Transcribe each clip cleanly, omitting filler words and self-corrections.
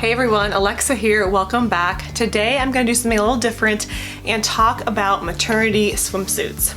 Hey everyone, Alexa here, welcome back. Today I'm going to do something a little different and talk about maternity swimsuits.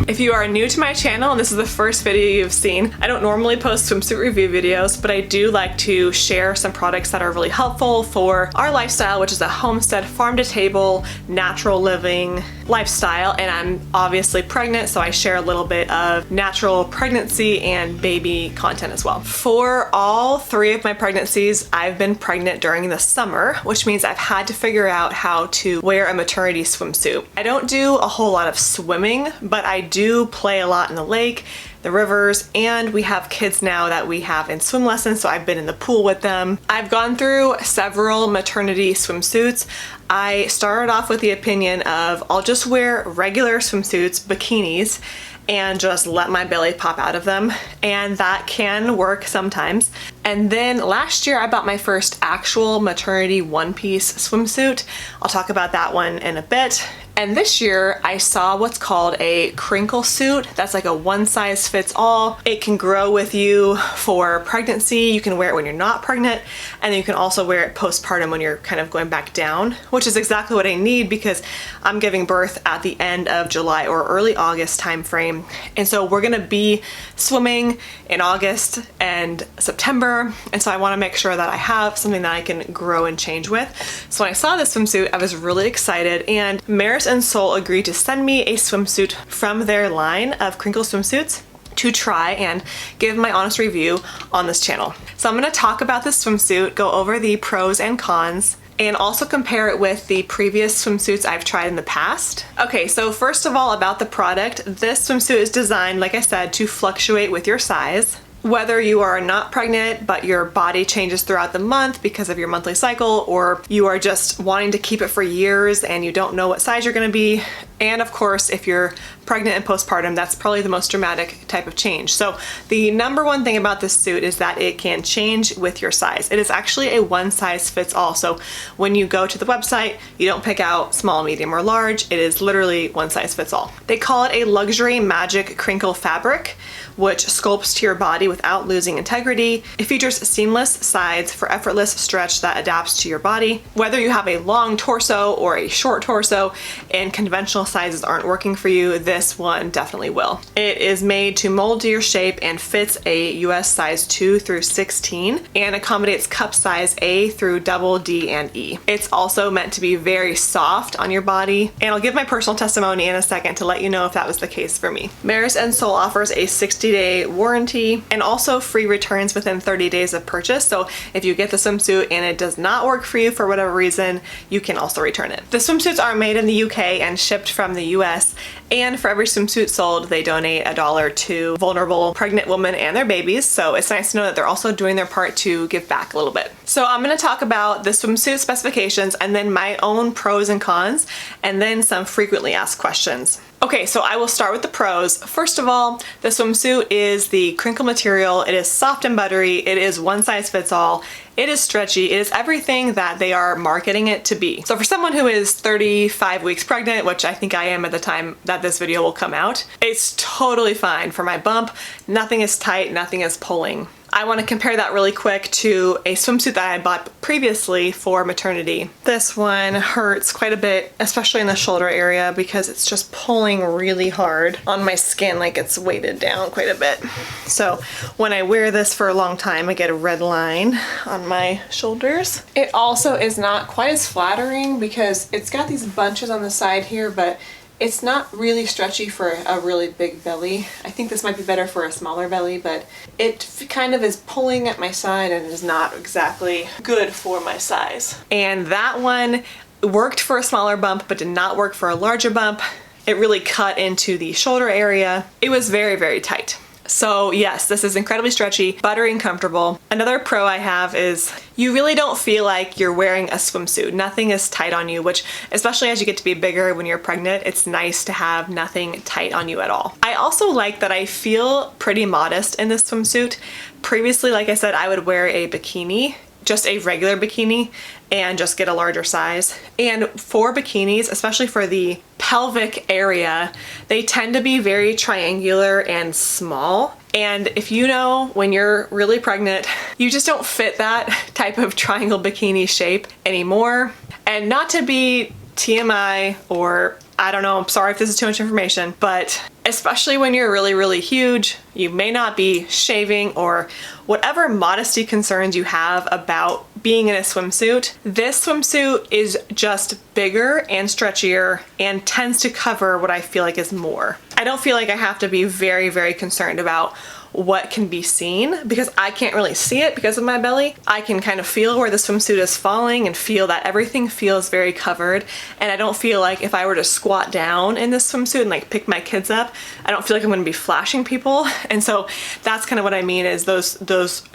If you are new to my channel and this is the first video you've seen, I don't normally post swimsuit review videos, but I do like to share some products that are really helpful for our lifestyle, which is a homestead, farm-to-table, natural living lifestyle. And I'm obviously pregnant, so I share a little bit of natural pregnancy and baby content as well. For all three of my pregnancies, I've been pregnant during the summer, which means I've had to figure out how to wear a maternity swimsuit. I don't do a whole lot of swimming, but I do play a lot in the lake, the rivers, and we have kids now that we have in swim lessons, so I've been in the pool with them. I've gone through several maternity swimsuits. I started off with the opinion of I'll just wear regular swimsuits, bikinis, and just let my belly pop out of them, and that can work sometimes. And then last year I bought my first actual maternity one-piece swimsuit. I'll talk about that one in a bit. And this year I saw what's called a crinkle suit. That's like a one-size-fits-all. It can grow with you for pregnancy. You can wear it when you're not pregnant, and then you can also wear it postpartum when you're kind of going back down, which is exactly what I need because I'm giving birth at the end of July or early August time frame. And so we're gonna be swimming in August and September, and so I wanna make sure that I have something that I can grow and change with. So when I saw this swimsuit, I was really excited, and marisandsol agreed to send me a swimsuit from their line of Crinkle Swimsuits to try and give my honest review on this channel. So I'm gonna talk about this swimsuit, go over the pros and cons, and also compare it with the previous swimsuits I've tried in the past. Okay, so first of all, about the product, this swimsuit is designed, like I said, to fluctuate with your size. Whether you are not pregnant, but your body changes throughout the month because of your monthly cycle, or you are just wanting to keep it for years and you don't know what size you're gonna be. And of course, if you're pregnant and postpartum, that's probably the most dramatic type of change. So the number one thing about this suit is that it can change with your size. It is actually a one size fits all. So when you go to the website, you don't pick out small, medium, or large. It is literally one size fits all. They call it a luxury magic crinkle fabric, which sculpts to your body without losing integrity. It features seamless sides for effortless stretch that adapts to your body. Whether you have a long torso or a short torso and conventional sizes aren't working for you, this one definitely will. It is made to mold to your shape and fits a US size 2 through 16 and accommodates cup size A through double D and E. It's also meant to be very soft on your body, and I'll give my personal testimony in a second to let you know if that was the case for me. marisandsol offers a 60-day warranty and also free returns within 30 days of purchase. So if you get the swimsuit and it does not work for you for whatever reason, you can also return it. The swimsuits are made in the UK and shipped from the US, and for every swimsuit sold, they donate $1 to vulnerable pregnant women and their babies. So it's nice to know that they're also doing their part to give back a little bit. So I'm gonna talk about the swimsuit specifications and then my own pros and cons, and then some frequently asked questions. Okay, so I will start with the pros. First of all, the swimsuit is the crinkle material. It is soft and buttery. It is one size fits all. It is stretchy. It is everything that they are marketing it to be. So for someone who is 35 weeks pregnant, which I think I am at the time that this video will come out, it's totally fine for my bump. Nothing is tight, nothing is pulling. I want to compare that really quick to a swimsuit that I bought previously for maternity. This one hurts quite a bit, especially in the shoulder area, because it's just pulling really hard on my skin, like it's weighted down quite a bit. So when I wear this for a long time, I get a red line on my shoulders. It also is not quite as flattering because it's got these bunches on the side here, but it's not really stretchy for a really big belly. I think this might be better for a smaller belly, but it kind of is pulling at my side and is not exactly good for my size. And that one worked for a smaller bump, but did not work for a larger bump. It really cut into the shoulder area. It was very, very tight. So yes, this is incredibly stretchy, buttery and comfortable. Another pro I have is you really don't feel like you're wearing a swimsuit. Nothing is tight on you, which especially as you get to be bigger when you're pregnant, it's nice to have nothing tight on you at all. I also like that I feel pretty modest in this swimsuit. Previously, like I said, I would wear a bikini, just a regular bikini, and just get a larger size. And for bikinis, especially for the pelvic area, they tend to be very triangular and small. And if you know when you're really pregnant, you just don't fit that type of triangle bikini shape anymore. And not to be TMI or I don't know, I'm sorry if this is too much information, but especially when you're really, really huge, you may not be shaving or whatever modesty concerns you have about being in a swimsuit. This swimsuit is just bigger and stretchier and tends to cover what I feel like is more. I don't feel like I have to be very, very concerned about what can be seen because I can't really see it because of my belly. I can kind of feel where the swimsuit is falling and feel that everything feels very covered, and I don't feel like if I were to squat down in this swimsuit and like pick my kids up, I don't feel like I'm going to be flashing people. And so that's kind of what I mean is those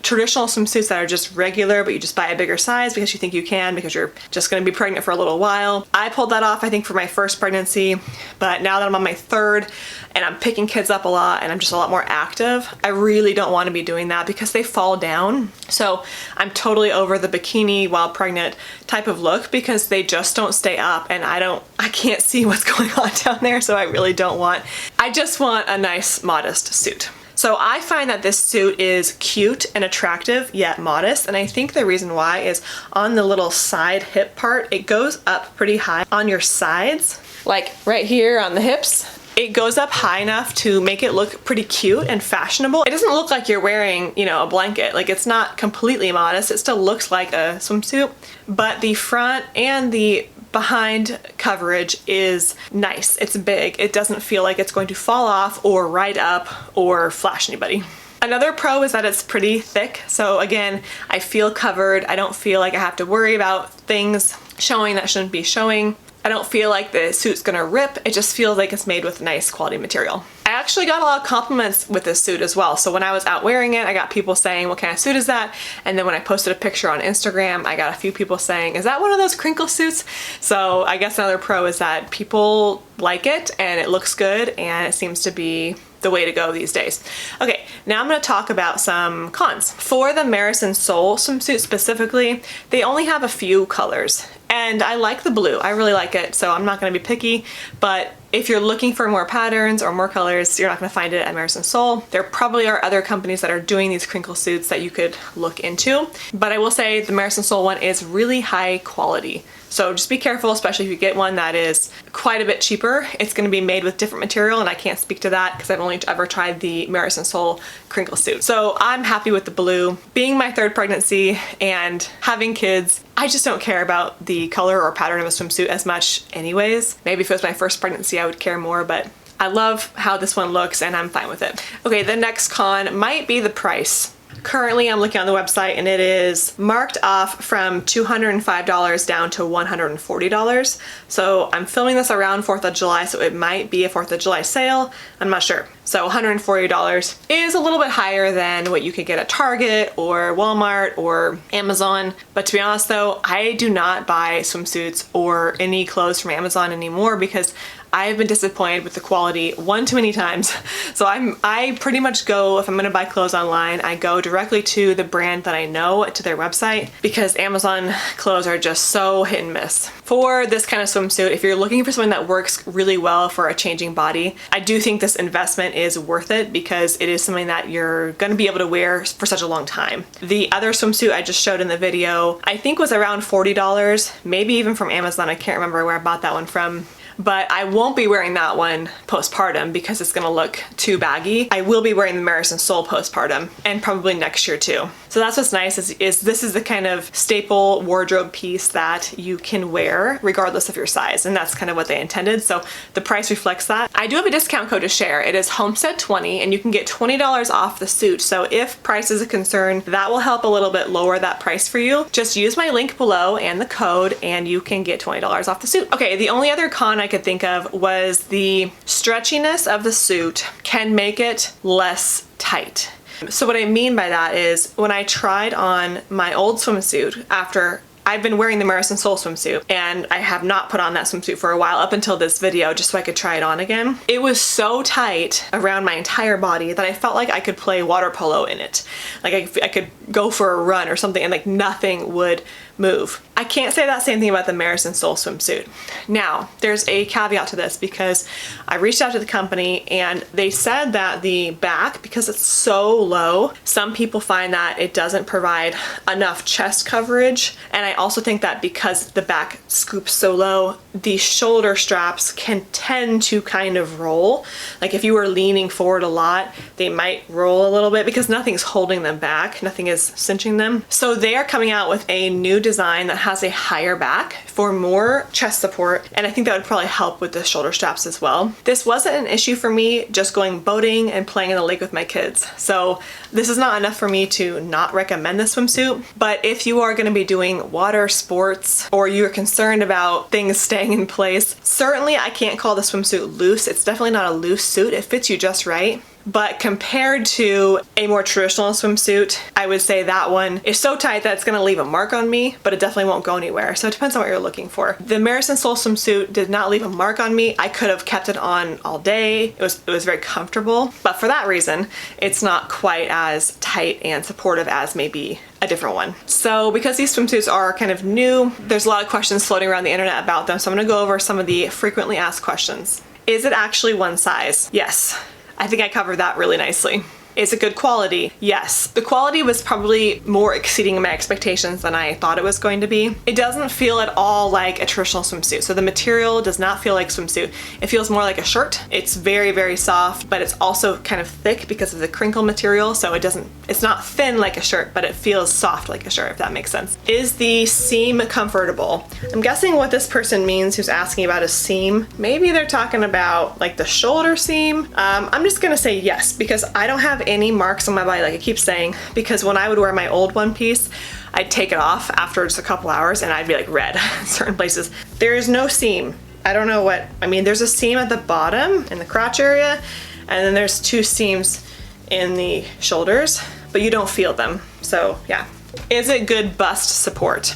traditional swimsuits that are just regular but you just buy a bigger size because you think you can because you're just going to be pregnant for a little while. I pulled that off I think for my first pregnancy, but now that I'm on my third and I'm picking kids up a lot and I'm just a lot more active, I really don't want to be doing that because they fall down. So I'm totally over the bikini while pregnant type of look because they just don't stay up and I can't see what's going on down there, so I just want a nice modest suit. So I find that this suit is cute and attractive yet modest, and I think the reason why is on the little side hip part, it goes up pretty high on your sides, like right here on the hips. It goes up high enough to make it look pretty cute and fashionable. It doesn't look like you're wearing, you know, a blanket. Like it's not completely modest. It still looks like a swimsuit, but the front and the behind coverage is nice. It's big. It doesn't feel like it's going to fall off or ride up or flash anybody. Another pro is that it's pretty thick. So again, I feel covered. I don't feel like I have to worry about things showing that shouldn't be showing. I don't feel like the suit's gonna rip. It just feels like it's made with nice quality material. I actually got a lot of compliments with this suit as well. So when I was out wearing it, I got people saying, what kind of suit is that? And then when I posted a picture on Instagram, I got a few people saying, is that one of those crinkle suits? So I guess another pro is that people like it and it looks good and it seems to be the way to go these days. Okay, now I'm going to talk about some cons. For the marisandsol swimsuit specifically, they only have a few colors. And I like the blue. I really like it, so I'm not going to be picky, but if you're looking for more patterns or more colors, you're not going to find it at marisandsol. There probably are other companies that are doing these crinkle suits that you could look into, but I will say the marisandsol one is really high quality. So just be careful, especially if you get one that is quite a bit cheaper. It's going to be made with different material, and I can't speak to that because I've only ever tried the marisandsol crinkle suit. So I'm happy with the blue. Being my third pregnancy and having kids, I just don't care about the color or pattern of a swimsuit as much anyways. Maybe if it was my first pregnancy, I would care more, but I love how this one looks and I'm fine with it. Okay, the next con might be the price. Currently, I'm looking on the website and it is marked off from $205 down to $140. So I'm filming this around 4th of July, so it might be a 4th of July sale. I'm not sure. So $140 is a little bit higher than what you could get at Target or Walmart or Amazon. But to be honest though, I do not buy swimsuits or any clothes from Amazon anymore because I've been disappointed with the quality one too many times. So I pretty much go, if I'm gonna buy clothes online, I go directly to the brand that I know, to their website, because Amazon clothes are just so hit and miss. For this kind of swimsuit, if you're looking for something that works really well for a changing body, I do think this investment is worth it because it is something that you're gonna be able to wear for such a long time. The other swimsuit I just showed in the video, I think was around $40, maybe even from Amazon. I can't remember where I bought that one from. But I won't be wearing that one postpartum because it's gonna look too baggy. I will be wearing the marisandsol postpartum and probably next year too. So that's what's nice is this is the kind of staple wardrobe piece that you can wear regardless of your size, and that's kind of what they intended. So the price reflects that. I do have a discount code to share. It is Homestead20 and you can get $20 off the suit. So if price is a concern, that will help a little bit lower that price for you. Just use my link below and the code and you can get $20 off the suit. Okay, the only other con I could think of was the stretchiness of the suit can make it less tight. So what I mean by that is when I tried on my old swimsuit after I've been wearing the marisandsol swimsuit and I have not put on that swimsuit for a while up until this video just so I could try it on again. It was so tight around my entire body that I felt like I could play water polo in it. Like I could go for a run or something and like nothing would move. I I can't say that same thing about the marisandsol swimsuit. Now, there's a caveat to this because I reached out to the company and they said that the back, because it's so low, some people find that it doesn't provide enough chest coverage. And I also think that because the back scoops so low, the shoulder straps can tend to kind of roll. Like if you were leaning forward a lot, they might roll a little bit because nothing's holding them back, nothing is cinching them. So they are coming out with a new design that has a higher back for more chest support, and I think that would probably help with the shoulder straps as well. This wasn't an issue for me just going boating and playing in the lake with my kids, so this is not enough for me to not recommend this swimsuit. But if you are going to be doing water sports or you're concerned about things staying in place, certainly I can't call the swimsuit loose. It's definitely not a loose suit. It fits you just right. But compared to a more traditional swimsuit, I would say that one is so tight that it's gonna leave a mark on me, but it definitely won't go anywhere. So it depends on what you're looking for. The marisandsol swimsuit did not leave a mark on me. I could have kept it on all day. It was very comfortable, but for that reason, it's not quite as tight and supportive as maybe a different one. So because these swimsuits are kind of new, there's a lot of questions floating around the internet about them. So I'm gonna go over some of the frequently asked questions. Is it actually one size? Yes. I think I covered that really nicely. Is it good quality? Yes. The quality was probably more exceeding my expectations than I thought it was going to be. It doesn't feel at all like a traditional swimsuit. So the material does not feel like swimsuit. It feels more like a shirt. It's very, very soft, but it's also kind of thick because of the crinkle material. So it's not thin like a shirt, but it feels soft like a shirt, if that makes sense. Is the seam comfortable? I'm guessing what this person means who's asking about a seam. Maybe they're talking about like the shoulder seam. I'm just gonna say yes, because I don't have any marks on my body, like I keep saying, because when I would wear my old one piece, I'd take it off after just a couple hours and I'd be like red in certain places. There is no seam. I don't know what, I mean, there's a seam at the bottom in the crotch area, and then there's two seams in the shoulders, but you don't feel them. So yeah. Is it good bust support?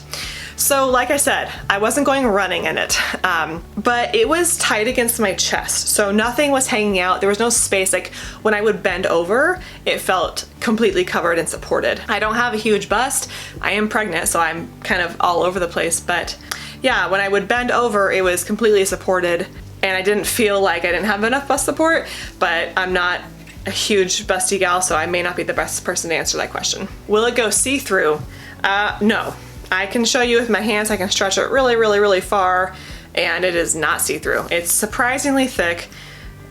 So like I said, I wasn't going running in it, but it was tight against my chest. So nothing was hanging out. There was no space. Like when I would bend over, it felt completely covered and supported. I don't have a huge bust. I am pregnant, so I'm kind of all over the place. But yeah, when I would bend over, it was completely supported, and I didn't feel like I didn't have enough bust support, but I'm not a huge busty gal, so I may not be the best person to answer that question. Will it go see-through? No. I can show you with my hands. I can stretch it really, really, really far, and it is not see-through. It's surprisingly thick,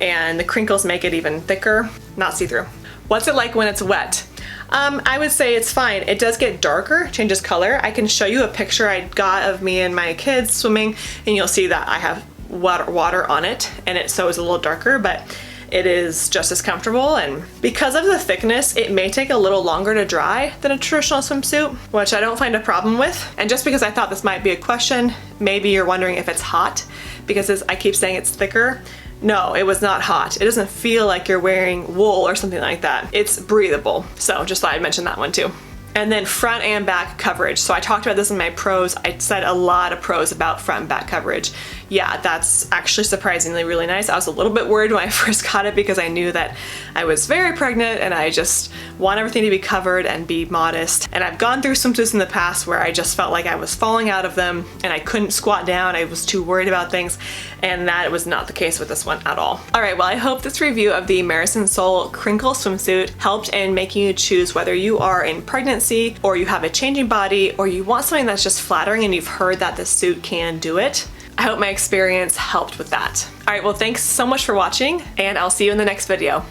and the crinkles make it even thicker. Not see-through. What's it like when it's wet? I would say it's fine. It does get darker, changes color. I can show you a picture I got of me and my kids swimming, and you'll see that I have water on it, and so it's a little darker, but it is just as comfortable. And because of the thickness, it may take a little longer to dry than a traditional swimsuit, which I don't find a problem with. And just because I thought this might be a question, maybe you're wondering if it's hot, because I keep saying it's thicker. No, it was not hot. It doesn't feel like you're wearing wool or something like that. It's breathable. So just thought I'd mention that one too. And then front and back coverage. So I talked about this in my pros. I said a lot of pros about front and back coverage. Yeah, that's actually surprisingly really nice. I was a little bit worried when I first got it because I knew that I was very pregnant and I just want everything to be covered and be modest. And I've gone through swimsuits in the past where I just felt like I was falling out of them and I couldn't squat down. I was too worried about things, and that was not the case with this one at all. All right, well, I hope this review of the marisandsol Crinkle Swimsuit helped in making you choose whether you are in pregnancy or you have a changing body or you want something that's just flattering and you've heard that this suit can do it. I hope my experience helped with that. All right, well, thanks so much for watching, and I'll see you in the next video.